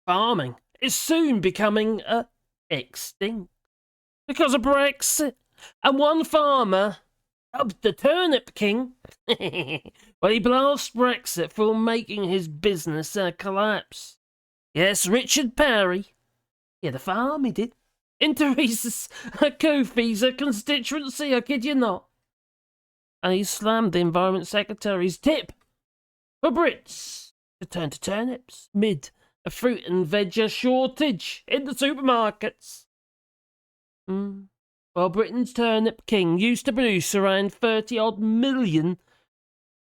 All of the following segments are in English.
farming is soon becoming extinct because of Brexit. And one farmer, the Turnip King, well, he blasts Brexit for making his business collapse. Yes, Richard Parry. Yeah, the farm he did. In Therese Coffey's constituency, I kid you not. And he slammed the Environment Secretary's tip for Brits to turn to turnips mid a fruit and veg shortage in the supermarkets. Well, Britain's Turnip King used to produce around 30-odd million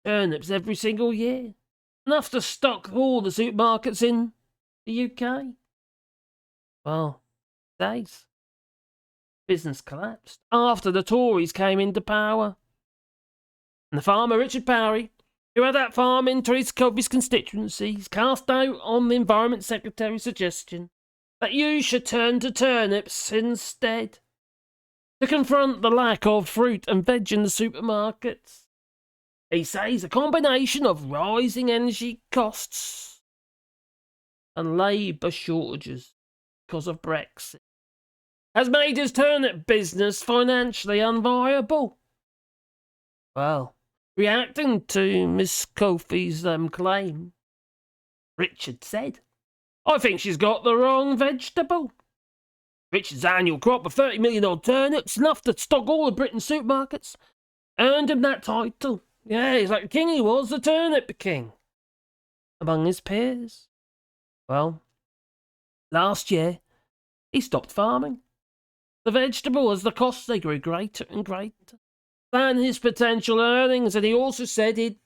turnips every single year. Enough to stock all the supermarkets in the UK. Well, days. Business collapsed after the Tories came into power. And the farmer, Richard Parry, who had that farm in Therese Coffey's constituency, cast doubt on the Environment Secretary's suggestion that you should turn to turnips instead to confront the lack of fruit and veg in the supermarkets. He says a combination of rising energy costs and labour shortages because of Brexit has made his turnip business financially unviable. Well, reacting to Ms Coffey's claim, Richard said, I think she's got the wrong vegetable. Richard's annual crop of 30 million odd turnips, enough to stock all of Britain's supermarkets, earned him that title. Yeah, he's like the king he was, the Turnip King, among his peers. Well, last year, he stopped farming the vegetable as the costs they grew greater and greater than his potential earnings, and he also said he'd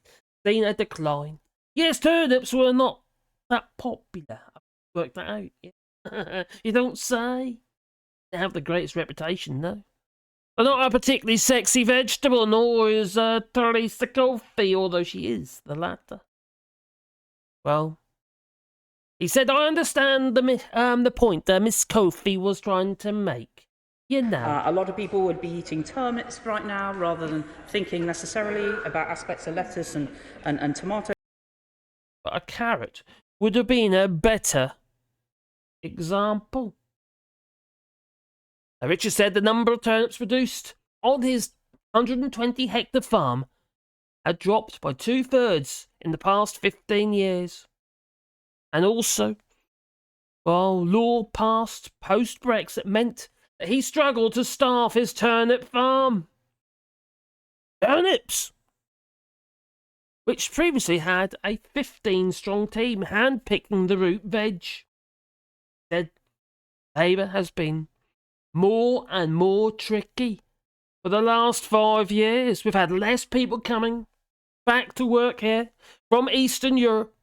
seen a decline. Yes, turnips were not that popular. I've worked that out. Yeah. You don't say. They have the greatest reputation, no. They're not a particularly sexy vegetable, nor is Therese Coffey, although she is the latter. Well, he said, I understand the point that Ms Coffey was trying to make. You know. A lot of people would be eating turnips right now rather than thinking necessarily about aspects of lettuce and tomato. But a carrot would have been a better example. Richard said the number of turnips produced on his 120-hectare farm had dropped by 2/3 in the past 15 years. And also, while law passed post-Brexit meant that he struggled to staff his turnip farm. Turnips! Which previously had a 15-strong team hand-picking the root veg. Said Labour has been more and more tricky for the last 5 years. We've had less people coming back to work here from Eastern Europe.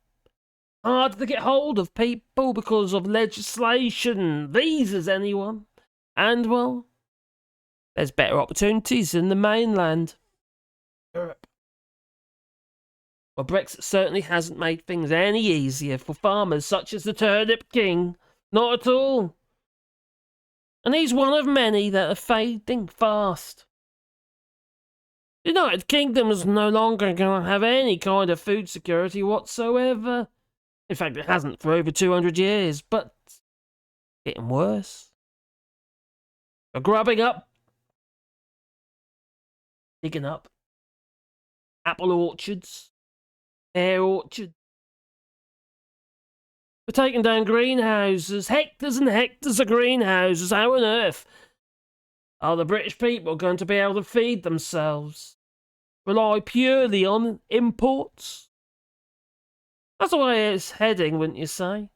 Hard to get hold of people because of legislation, visas, anyone. And, well, there's better opportunities in the mainland Europe. Well, Brexit certainly hasn't made things any easier for farmers such as the Turnip King. Not at all. And he's one of many that are fading fast. The United Kingdom is no longer going to have any kind of food security whatsoever. In fact, it hasn't for over 200 years, but it's getting worse. We're grubbing up, digging up apple orchards, pear orchards. We're taking down greenhouses, hectares and hectares of greenhouses. How on earth are the British people going to be able to feed themselves? Rely purely on imports? That's the way it's heading, wouldn't you say?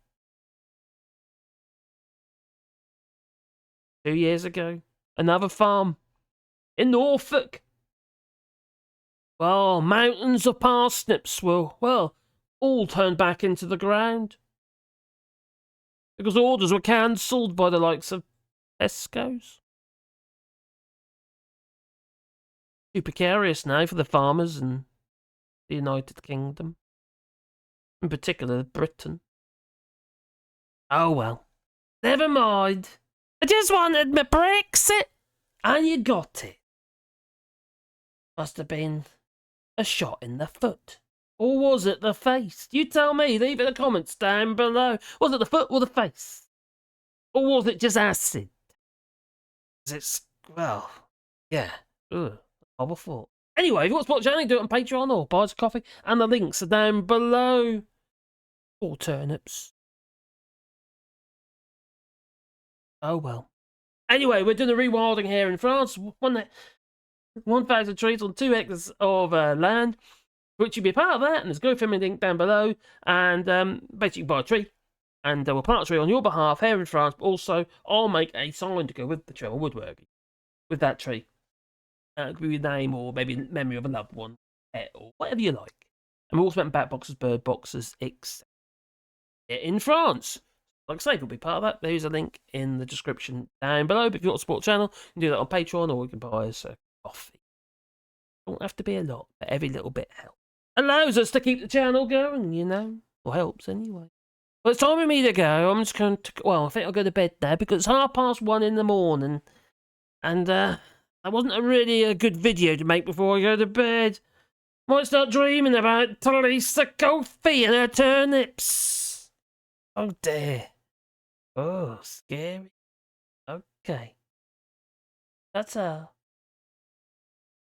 2 years ago, another farm in Norfolk. Well, mountains of parsnips were, well, all turned back into the ground. Because orders were cancelled by the likes of Tesco's. Too precarious now for the farmers in the United Kingdom. In particular, Britain. Oh well. Never mind. I just wanted my Brexit. And you got it. Must have been a shot in the foot. Or was it the face? You tell me, leave it in the comments down below. Was it the foot or the face? Or was it just acid? It's, well, yeah. Ugh, horrible thought. Anyway, if you want to support the channel, do it on Patreon or buy us a coffee, and the links are down below. Or turnips. Oh well. Anyway, we're doing a rewilding here in France. 1,000 trees on 2 hectares of land, which you'll be a part of that, and there's a GoFundMe link down below, and basically you buy a tree, and we'll plant a tree on your behalf here in France, but also I'll make a sign to go with the tree, or woodworking, with that tree. It could be your name, or maybe memory of a loved one, pet, or whatever you like. And we're also making bat boxes, bird boxes, etc. in France. Like I say, if you'll be part of that, there's a link in the description down below. But if you want to support the channel, you can do that on Patreon, or you can buy us a coffee. Don't have to be a lot, but every little bit helps. Allows us to keep the channel going, you know. Or helps anyway. Well, it's time for me to go. I'm just going to, well, I think I'll go to bed now because it's 1:30 in the morning. And that wasn't really a good video to make before I go to bed. Might start dreaming about Therese Coffey and her turnips. Oh dear. Oh, scary. Okay. That's